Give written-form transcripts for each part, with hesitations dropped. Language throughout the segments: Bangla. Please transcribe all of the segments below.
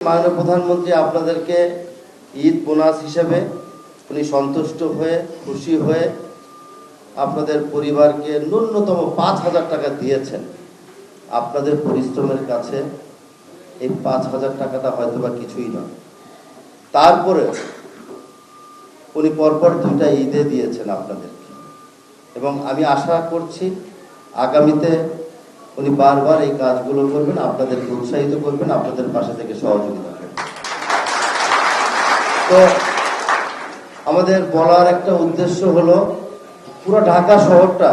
মাননীয় প্রধানমন্ত্রী আপনাদেরকে ঈদ বোনাস হিসেবে উনি সন্তুষ্ট হয়ে খুশি হয়ে আপনাদের পরিবারকে ন্যূনতম ৫,০০০ টাকা দিয়েছেন। আপনাদের পরিশ্রমের কাছে এই ৫,০০০ টাকাটা হয়তো বা কিছুই নয়। তারপরে উনি পরপর ২টা ঈদে দিয়েছেন আপনাদেরকে, এবং আমি আশা করছি আগামীতে উনি বারবার এই কাজগুলো করবেন, আপনাদেরকে উৎসাহিত করবেন, আপনাদের পাশে থেকে সহযোগিতা করবেন। তো আমাদের বলার একটা উদ্দেশ্য হলো পুরো ঢাকা শহরটা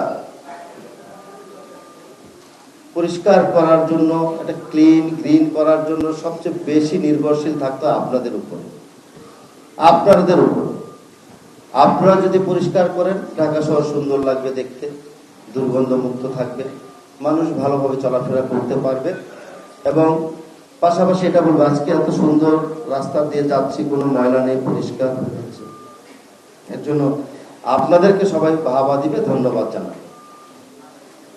পরিষ্কার করার জন্য, একটা ক্লিন গ্রিন করার জন্য সবচেয়ে বেশি নির্ভরশীল থাকতো আপনাদের উপর, আপনাদের উপর। আপনারা যদি পরিষ্কার করেন, ঢাকা শহর সুন্দর লাগবে দেখতে, দুর্গন্ধমুক্ত থাকবে, মানুষ ভালোভাবে চলাফেরা করতে পারবে। এবং পাশাপাশি এটা বলবো, আজকে এত সুন্দর রাস্তা দিয়ে যাচ্ছি, কোনো ময়লা নেই, পরিষ্কার হয়ে যাচ্ছে। এর জন্য আপনাদেরকে সবাই বাহবা দিবে, ধন্যবাদ জানাই।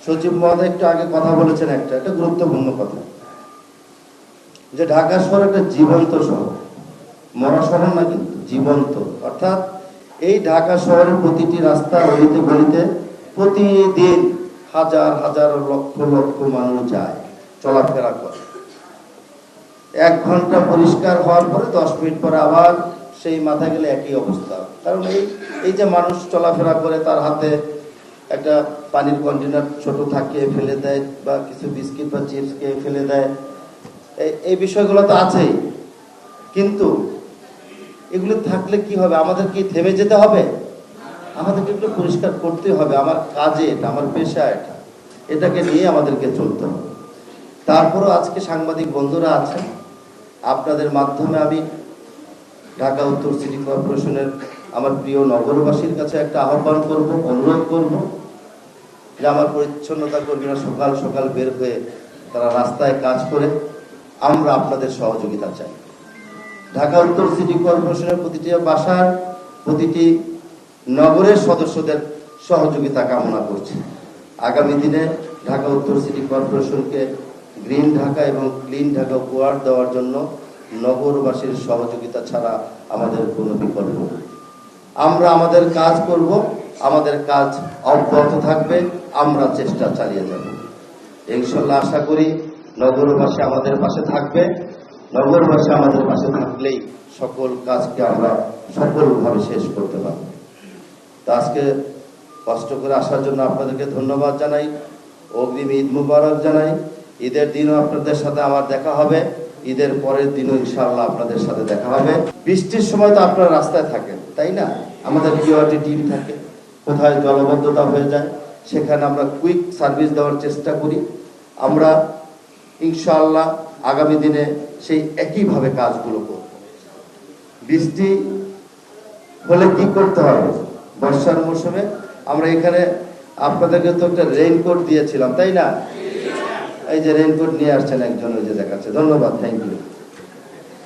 সচিব মহোদয় একটু আগে কথা বলেছেন, একটা গুরুত্বপূর্ণ কথা, যে ঢাকা শহর একটা জীবন্ত শহর, মরা শহর না, কিন্তু জীবন্ত। অর্থাৎ এই ঢাকা শহরের প্রতিটি রাস্তা, অলিতে গলিতে প্রতিদিন হাজার হাজার লক্ষ লক্ষ মানুষ যায়, চলাফেরা করে। 1 ঘন্টা পরিষ্কার হওয়ার পরে 10 মিনিট পরে আবার সেই মাথা গেলে একই অবস্থা। কারণ এই যে মানুষ চলাফেরা করে, তার হাতে একটা পানির কন্টেনার ছোট থাকে, ফেলে দেয়, বা কিছু বিস্কিট বা চিপস খেয়ে ফেলে দেয়, এই বিষয়গুলো তো আছেই। কিন্তু এগুলো থাকলে কি হবে? আমাদের কি থেমে যেতে হবে? আমাদেরকে একটু পরিষ্কার করতে হবে। আমার কাজে এটা, আমার পেশা এটা, এটাকে নিয়ে আমাদেরকে চলতে হবে। তারপরও আজকে সাংবাদিক বন্ধুরা আছেন, আপনাদের মাধ্যমে আমি ঢাকা উত্তর সিটি কর্পোরেশনের আমার প্রিয় নগরবাসীর কাছে একটা আহ্বান করব, অনুরোধ করব, যে আমার পরিচ্ছন্নতা কর্মীরা সকাল সকাল বের হয়ে তারা রাস্তায় কাজ করে, আমরা আপনাদের সহযোগিতা চাই। ঢাকা উত্তর সিটি কর্পোরেশনের প্রতিটি বাসার, প্রতিটি নগরের সদস্যদের সহযোগিতা কামনা করছি। আগামী দিনে ঢাকা উত্তর সিটি কর্পোরেশনকে গ্রিন ঢাকা এবং ক্লিন ঢাকা উপহার দেওয়ার জন্য নগরবাসীর সহযোগিতা ছাড়া আমাদের কোনো বিকল্প নেই। আমরা আমাদের কাজ করব, আমাদের কাজ অব্যাহত থাকবে, আমরা চেষ্টা চালিয়ে যাব। ইনশাআল্লাহ আশা করি নগরবাসী আমাদের পাশে থাকবে। নগরবাসী আমাদের পাশে থাকলেই সকল কাজকে আমরা সফলভাবে শেষ করতে পারব। তো আজকে কষ্ট করে আসার জন্য আপনাদেরকে ধন্যবাদ জানাই, অগ্রিম ঈদ মুবারক জানাই। ঈদের দিনও আপনাদের সাথে আমার দেখা হবে, ঈদের পরের দিনও ইনশাআল্লাহ আপনাদের সাথে দেখা হবে। বৃষ্টির সময় তো আপনারা রাস্তায় থাকেন, তাই না? আমাদের কিউআরটি টিম থাকে, কোথায় জলবদ্ধতা হয়ে যায় সেখানে আমরা কুইক সার্ভিস দেওয়ার চেষ্টা করি। আমরা ইনশাআল্লাহ আগামী দিনে সেই একইভাবে কাজগুলো করব। বৃষ্টি হলে কি করতে হবে? বর্ষার মৌসুমে আমরা এখানে আপনাদেরকে তো একটা রেইনকোট দিয়েছিলাম, তাই না? এই যে রেইনকোট নিয়ে আসছেন একজন, ওই যে দেখাচ্ছে, ধন্যবাদ, থ্যাংক ইউ।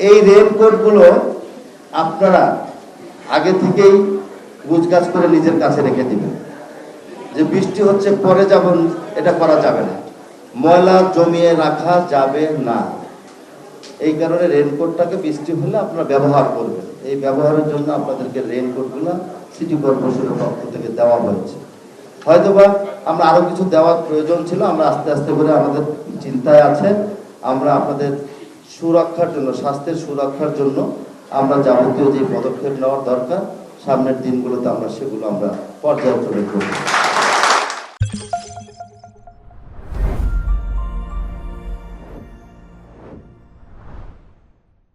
এই রেইনকোটগুলো আপনারা আগে থেকেই গুছগাছ করে নিজের কাছে রেখে দিবেন, যে বৃষ্টি হচ্ছে পরে যাবেন, এটা করা যাবে না, ময়লা জমিয়ে রাখা যাবে না। এই কারণে রেইনকোটটাকে বৃষ্টি হলে আপনারা ব্যবহার করবেন। এই ব্যবহারের জন্য আপনাদেরকে রেইনকোটগুলো সিটি কর্পোরেশনের পক্ষ থেকে দেওয়া হয়েছে। হয়তোবা আমরা আরো কিছু দেওয়ার প্রয়োজন ছিল, আমরা আস্তে আস্তে করে আমাদের চিন্তায় আছে। আমরা আপনাদের সুরক্ষার জন্য, স্বাস্থ্যের সুরক্ষার জন্য আমরা যাবতীয় যে পদক্ষেপ নেওয়ার দরকার সামনের দিনগুলোতে আমরা সেগুলো আমরা পর্যালোচনা করব।